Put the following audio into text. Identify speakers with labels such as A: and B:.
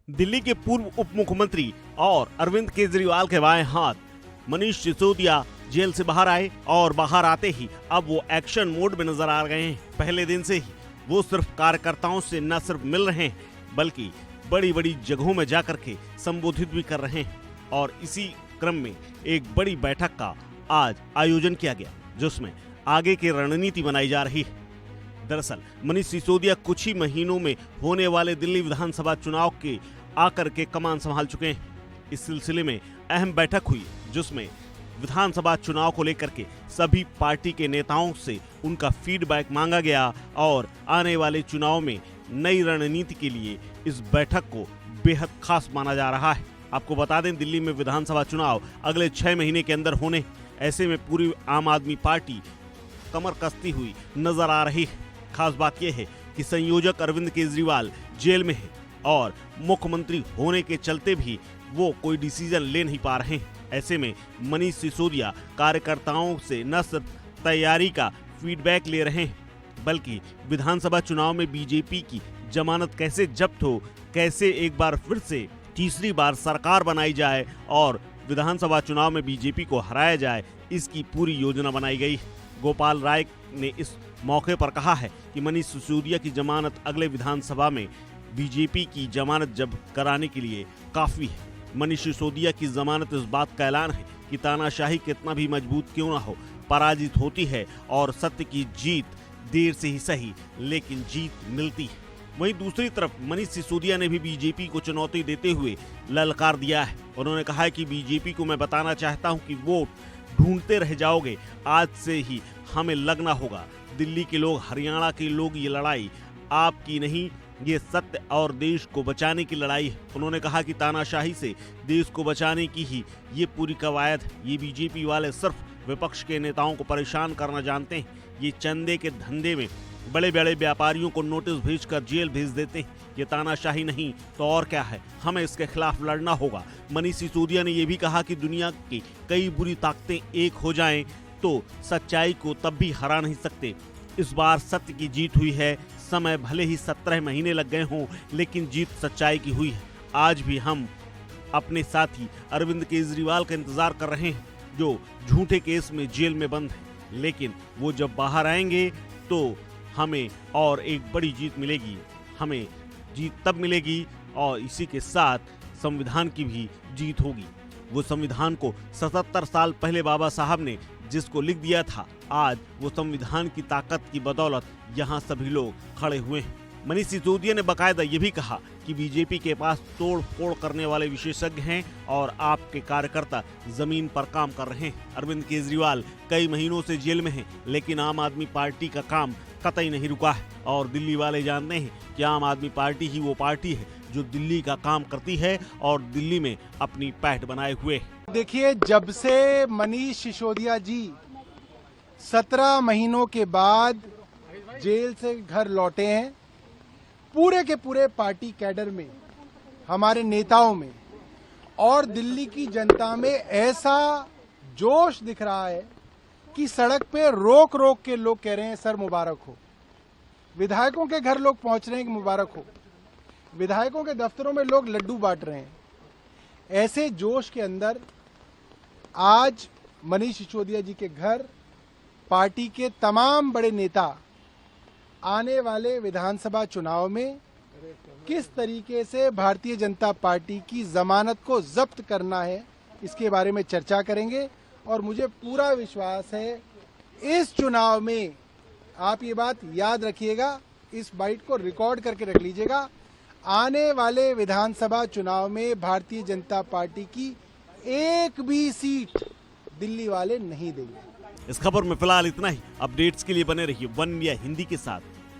A: दिल्ली के पूर्व उप मुख्यमंत्री और अरविंद केजरीवाल के बाएं हाथ मनीष सिसोदिया जेल से बाहर आए और बाहर आते ही अब वो एक्शन मोड में नजर आ गए हैं। पहले दिन से ही वो सिर्फ कार्यकर्ताओं से न सिर्फ मिल रहे हैं बल्कि बड़ी बड़ी जगहों में जाकर के संबोधित भी कर रहे हैं। और इसी क्रम में एक बड़ी बैठक का आज आयोजन किया गया जिसमें आगे की रणनीति बनाई जा रही है। दरअसल मनीष सिसोदिया कुछ ही महीनों में होने वाले दिल्ली विधानसभा चुनाव के आकर के कमान संभाल चुके हैं। इस सिलसिले में अहम बैठक हुई जिसमें विधानसभा चुनाव को लेकर के सभी पार्टी के नेताओं से उनका फीडबैक मांगा गया और आने वाले चुनाव में नई रणनीति के लिए इस बैठक को बेहद खास माना जा रहा है। आपको बता दें, दिल्ली में विधानसभा चुनाव अगले 6 महीने के अंदर होने, ऐसे में पूरी आम आदमी पार्टी कमर कसती हुई नजर आ रही है। खास बात यह है कि संयोजक अरविंद केजरीवाल जेल में है और मुख्यमंत्री होने के चलते भी वो कोई डिसीजन ले नहीं पा रहे हैं। ऐसे में मनीष सिसोदिया कार्यकर्ताओं से न सिर्फ तैयारी का फीडबैक ले रहे हैं बल्कि विधानसभा चुनाव में बीजेपी की जमानत कैसे जब्त हो, कैसे एक बार फिर से तीसरी बार सरकार बनाई जाए और विधानसभा चुनाव में बीजेपी को हराया जाए, इसकी पूरी योजना बनाई गई। गोपाल राय ने इस मौके पर कहा है कि मनीष सिसोदिया की जमानत अगले विधानसभा में बीजेपी की जमानत जब्त कराने के लिए काफी है। मनीष सिसोदिया की जमानत इस बात का ऐलान है कि तानाशाही कितना भी मजबूत क्यों ना हो, पराजित होती है और सत्य की जीत देर से ही सही लेकिन जीत मिलती है। वहीं दूसरी तरफ मनीष सिसोदिया ने भी बीजेपी को चुनौती देते हुए ललकार दिया है। उन्होंने कहा है कि बीजेपी को मैं बताना चाहता हूं कि वोट ढूंढते रह जाओगे, आज से ही हमें लगना होगा। दिल्ली के लोग, हरियाणा के लोग, ये लड़ाई आपकी नहीं, ये सत्य और देश को बचाने की लड़ाई है। उन्होंने कहा कि तानाशाही से देश को बचाने की ही ये पूरी कवायद है। ये बीजेपी वाले सिर्फ विपक्ष के नेताओं को परेशान करना जानते हैं। ये चंदे के धंधे में बड़े बड़े व्यापारियों को नोटिस भेजकर जेल भेज देते हैं। ये तानाशाही नहीं तो और क्या है, हमें इसके खिलाफ लड़ना होगा। मनीष सिसोदिया ने यह भी कहा कि दुनिया की कई बुरी ताकतें एक हो जाएं तो सच्चाई को तब भी हरा नहीं सकते। इस बार सत्य की जीत हुई है। समय भले ही 17 महीने लग गए हों लेकिन जीत सच्चाई की हुई है। आज भी हम अपने साथी अरविंद केजरीवाल का इंतजार कर रहे हैं जो झूठे केस में जेल में बंद है, लेकिन वो जब बाहर आएंगे तो हमें और एक बड़ी जीत मिलेगी। हमें जीत तब मिलेगी और इसी के साथ संविधान की भी जीत होगी। वो संविधान को 77 साल पहले बाबा साहब ने जिसको लिख दिया था, आज वो संविधान की ताकत की बदौलत यहाँ सभी लोग खड़े हुए हैं। मनीष सिसोदिया ने बकायदा ये भी कहा कि बीजेपी के पास तोड़ फोड़ करने वाले विशेषज्ञ हैं और आपके कार्यकर्ता जमीन पर काम कर रहे हैं। अरविंद केजरीवाल कई महीनों से जेल में हैं, लेकिन आम आदमी पार्टी का काम कतई नहीं रुका है और दिल्ली वाले जानते हैं कि आम आदमी पार्टी ही वो पार्टी है जो दिल्ली का काम करती है और दिल्ली में अपनी पैठ बनाए हुए।
B: देखिए, जब से मनीष सिसोदिया जी 17 महीनों के बाद जेल से घर लौटे हैं, पूरे के पूरे पार्टी कैडर में, हमारे नेताओं में और दिल्ली की जनता में ऐसा जोश दिख रहा है कि सड़क पे रोक रोक के लोग कह रहे हैं सर मुबारक हो। विधायकों के घर लोग पहुंच रहे हैं कि मुबारक हो। विधायकों के दफ्तरों में लोग लड्डू बांट रहे हैं। ऐसे जोश के अंदर आज मनीष सिसोदिया जी के घर पार्टी के तमाम बड़े नेता आने वाले विधानसभा चुनाव में किस तरीके से भारतीय जनता पार्टी की जमानत को जब्त करना है, इसके बारे में चर्चा करेंगे। और मुझे पूरा विश्वास है इस चुनाव में, आप ये बात याद रखिएगा, इस बाइट को रिकॉर्ड करके रख लीजिएगा, आने वाले विधानसभा चुनाव में भारतीय जनता पार्टी की एक भी सीट दिल्ली वाले नहीं देंगे।
A: इस खबर में फिलहाल इतना ही। अपडेट्स के लिए बने रहिए वन इंडिया हिंदी के साथ।